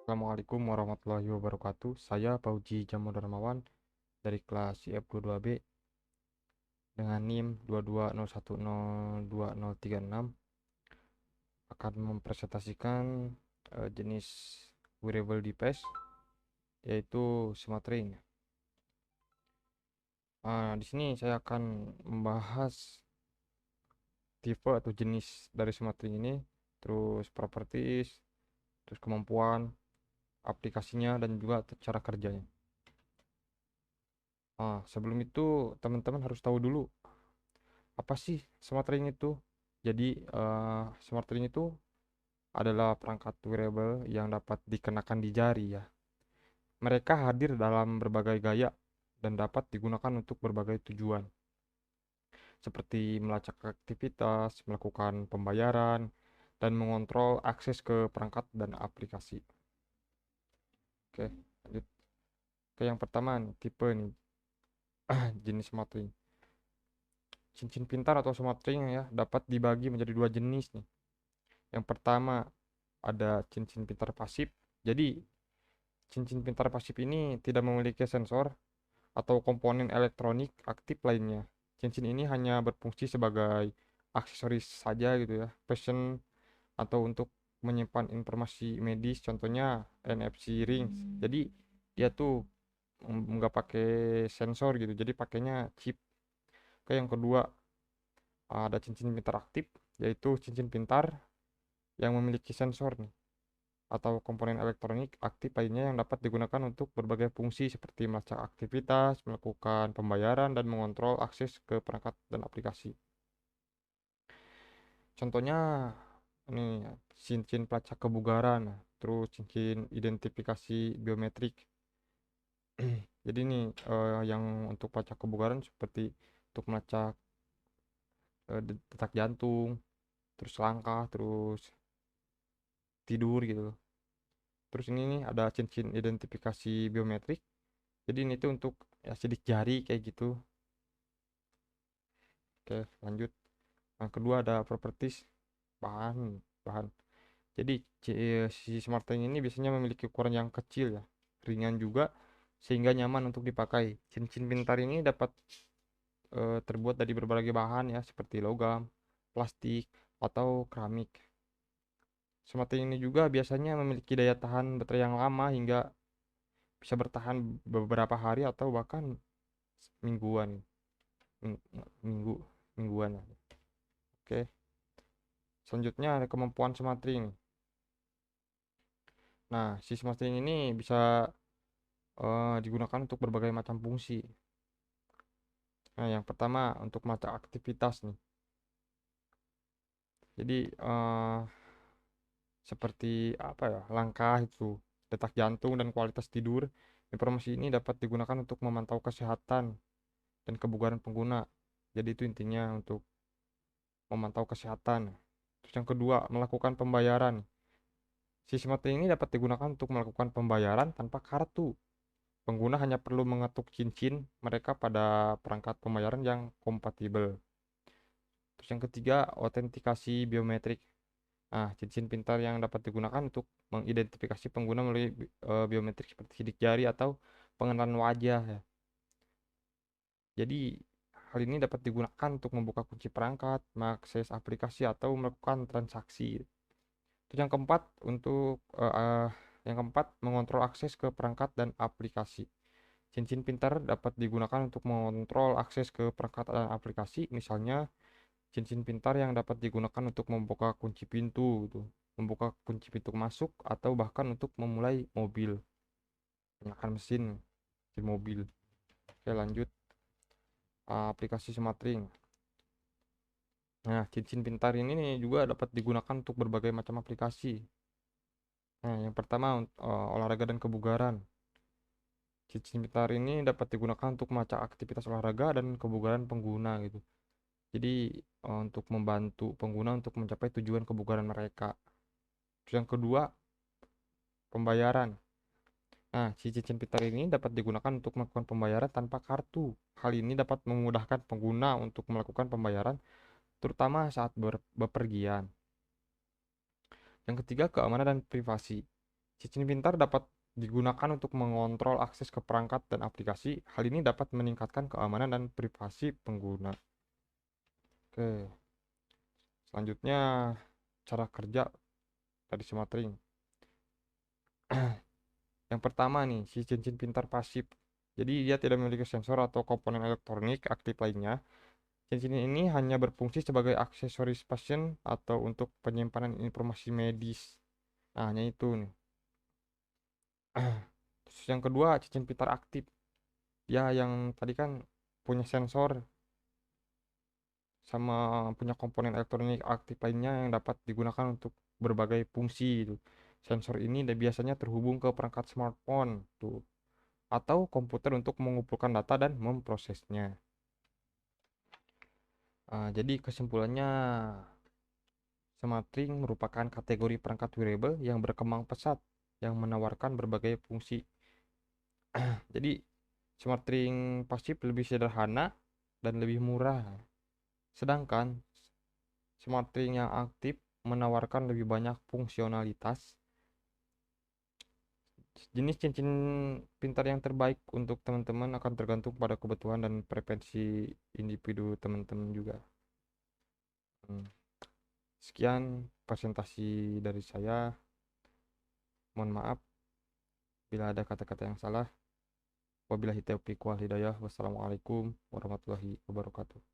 Assalamualaikum warahmatullahi wabarakatuh. Saya Pauji Jamo Darmawan dari kelas IF22B dengan NIM 2201020036 akan mempresentasikan jenis wearable device yaitu smart ring. Di sini saya akan membahas tipe atau jenis dari smart ring ini, terus properties, terus kemampuan aplikasinya dan juga cara kerjanya. Sebelum itu teman-teman harus tahu dulu apa sih smart ring itu. Jadi smart ring itu adalah perangkat wearable yang dapat dikenakan di jari ya. Mereka hadir dalam berbagai gaya dan dapat digunakan untuk berbagai tujuan, seperti melacak aktivitas, melakukan pembayaran, dan mengontrol akses ke perangkat dan aplikasi. Oke, lanjut ke yang pertama nih, tipe nih, jenis smart ring. Cincin pintar atau smart ring ya dapat dibagi menjadi dua jenis nih. Yang pertama ada cincin pintar pasif. Jadi, cincin pintar pasif ini tidak memiliki sensor atau komponen elektronik aktif lainnya. Cincin ini hanya berfungsi sebagai aksesoris saja gitu ya, fashion atau untuk menyimpan informasi medis, contohnya NFC rings. Jadi dia tuh nggak pakai sensor gitu, jadi pakainya chip. Oke, yang kedua ada cincin pintar aktif, yaitu cincin pintar yang memiliki sensor nih atau komponen elektronik aktif lainnya yang dapat digunakan untuk berbagai fungsi seperti melacak aktivitas, melakukan pembayaran, dan mengontrol akses ke perangkat dan aplikasi. Contohnya ini cincin pelacak kebugaran, terus cincin identifikasi biometrik. Jadi ini yang untuk pelacak kebugaran seperti untuk melacak detak jantung, terus langkah, terus tidur gitu loh. Terus ini nih ada cincin identifikasi biometrik. Jadi ini tuh untuk ya sidik jari kayak gitu. Oke, lanjut. Yang kedua ada properties bahan bahan. Jadi si smart ring ini biasanya memiliki ukuran yang kecil ya, ringan juga sehingga nyaman untuk dipakai. Cincin pintar ini dapat terbuat dari berbagai bahan ya seperti logam, plastik, atau keramik. Smart ring ini juga biasanya memiliki daya tahan baterai yang lama hingga bisa bertahan beberapa hari atau bahkan mingguan. Ming- minggu mingguan ya. Oke, selanjutnya ada kemampuan smart ring. Nah, si smart ring ini bisa digunakan untuk berbagai macam fungsi. Nah, yang pertama untuk mata aktivitas nih. Jadi seperti apa ya, langkah itu, detak jantung dan kualitas tidur. Informasi ini dapat digunakan untuk memantau kesehatan dan kebugaran pengguna. Jadi itu intinya untuk memantau kesehatan. Terus yang kedua, melakukan pembayaran. Si smart ring ini dapat digunakan untuk melakukan pembayaran tanpa kartu. Pengguna hanya perlu mengetuk cincin mereka pada perangkat pembayaran yang kompatibel. Terus yang ketiga, autentikasi biometrik. Nah, cincin pintar yang dapat digunakan untuk mengidentifikasi pengguna melalui biometrik seperti sidik jari atau pengenalan wajah ya. Jadi, hal ini dapat digunakan untuk membuka kunci perangkat, mengakses aplikasi atau melakukan transaksi. Terus yang keempat, mengontrol akses ke perangkat dan aplikasi. Cincin pintar dapat digunakan untuk mengontrol akses ke perangkat dan aplikasi, misalnya cincin pintar yang dapat digunakan untuk membuka kunci pintu, gitu, membuka kunci pintu masuk, atau bahkan untuk memulai mobil, menyalakan mesin di mobil. Oke, lanjut. Aplikasi smart ring. Nah, cincin pintar ini nih juga dapat digunakan untuk berbagai macam aplikasi. Nah, yang pertama olahraga dan kebugaran. Cincin pintar ini dapat digunakan untuk melacak aktivitas olahraga dan kebugaran pengguna gitu. Jadi untuk membantu pengguna untuk mencapai tujuan kebugaran mereka. Terus yang kedua, pembayaran. Nah, si cincin pintar ini dapat digunakan untuk melakukan pembayaran tanpa kartu. Hal ini dapat memudahkan pengguna untuk melakukan pembayaran, terutama saat bepergian. Yang ketiga, keamanan dan privasi. Cincin pintar dapat digunakan untuk mengontrol akses ke perangkat dan aplikasi. Hal ini dapat meningkatkan keamanan dan privasi pengguna. Oke, selanjutnya cara kerja dari smart ring. Yang pertama nih, si cincin pintar pasif. Jadi dia tidak memiliki sensor atau komponen elektronik aktif lainnya. Cincin ini hanya berfungsi sebagai aksesoris pasien atau untuk penyimpanan informasi medis. Nah, hanya itu nih. Terus yang kedua, cincin pintar aktif. Ya, yang tadi kan punya sensor sama punya komponen elektronik aktif lainnya yang dapat digunakan untuk berbagai fungsi itu. Sensor ini biasanya terhubung ke perangkat smartphone tuh atau komputer untuk mengumpulkan data dan memprosesnya. Jadi kesimpulannya, SmartRing merupakan kategori perangkat wearable yang berkembang pesat yang menawarkan berbagai fungsi. Jadi SmartRing pasif lebih sederhana dan lebih murah. Sedangkan SmartRing yang aktif menawarkan lebih banyak fungsionalitas. Jenis cincin pintar yang terbaik untuk teman-teman akan tergantung pada kebutuhan dan preferensi individu teman-teman juga. Hmm. Sekian presentasi dari saya. Mohon maaf bila ada kata-kata yang salah. Wabillahi taufiq wal hidayah. Wassalamualaikum warahmatullahi wabarakatuh.